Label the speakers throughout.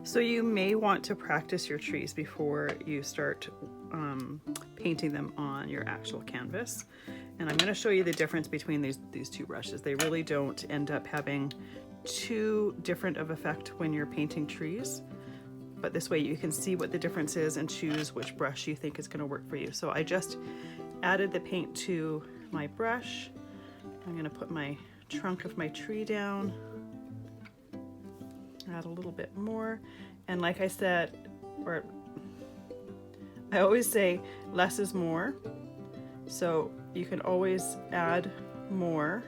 Speaker 1: So you may want to practice your trees before you start painting them on your actual canvas. And I'm going to show you the difference between these two brushes. They really don't end up having too different of effect when you're painting trees, but this way you can see what the difference is and choose which brush you think is going to work for you. So I just added the paint to my brush. I'm going to put my trunk of my tree down, add a little bit more, and like I said, or I always say less is more, so you can always add more,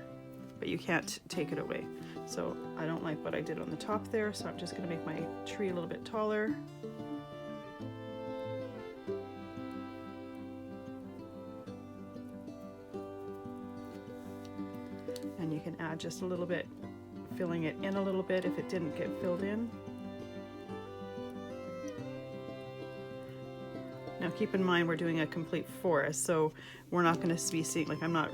Speaker 1: but you can't take it away. So I don't like what I did on the top there, so I'm just going to make my tree a little bit taller. And you can add just a little bit, filling it in a little bit if it didn't get filled in. Now keep in mind we're doing a complete forest, so we're not going to be seeing, like I'm not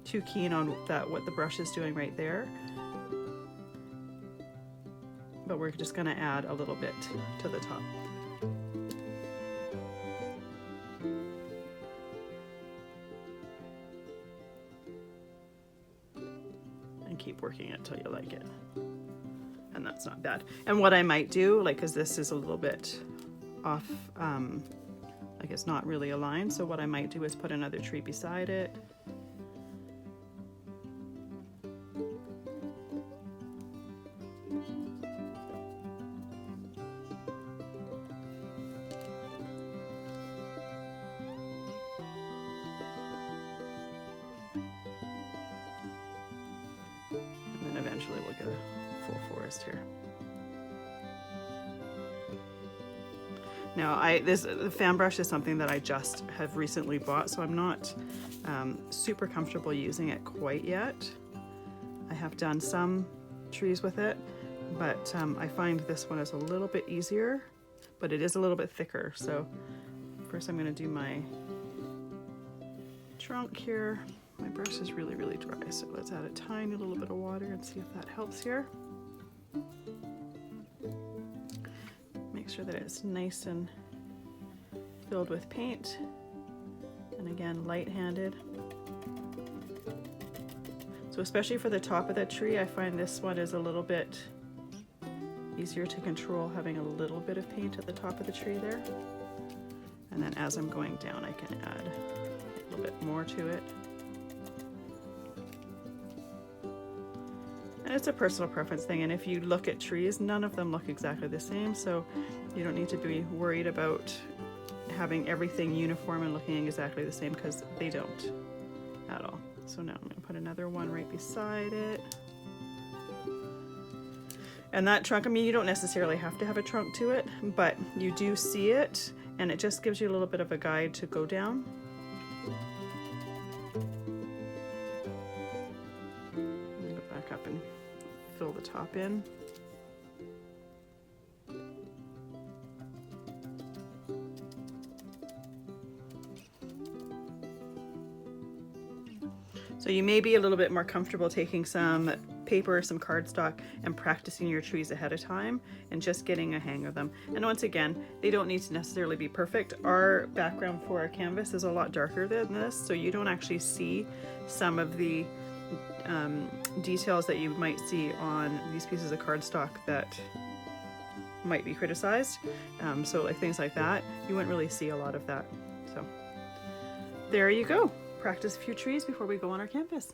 Speaker 1: too keen on that what the brush is doing right there, but we're just going to add a little bit to the top. And keep working it till you like it. And that's not bad. And what I might do, like, because this is a little bit off, like it's not really aligned, so what I might do is put another tree beside it. And then eventually we'll get a full forest here. Now, the fan brush is something that I just have recently bought, so I'm not super comfortable using it quite yet. I have done some trees with it, but I find this one is a little bit easier, but it is a little bit thicker. So first I'm going to do my trunk here. My brush is really, really dry, so let's add a tiny little bit of water and see if that helps here. Make sure that it's nice and filled with paint, and again, light-handed. So especially for the top of that tree, I find this one is a little bit easier to control, having a little bit of paint at the top of the tree there. And then as I'm going down, I can add a little bit more to it. And it's a personal preference thing, and if you look at trees, none of them look exactly the same, so you don't need to be worried about having everything uniform and looking exactly the same, because they don't at all. So now I'm going to put another one right beside it. And that trunk, I mean, you don't necessarily have to have a trunk to it, but you do see it, and it just gives you a little bit of a guide to go down. Go back up and fill the top in. So you may be a little bit more comfortable taking some paper, some cardstock, and practicing your trees ahead of time and just getting a hang of them. And once again, they don't need to necessarily be perfect. Our background for our canvas is a lot darker than this, so you don't actually see some of the details that you might see on these pieces of cardstock that might be criticized. So like things like that, you wouldn't really see a lot of that. So there you go. Practice a few trees before we go on our canvas.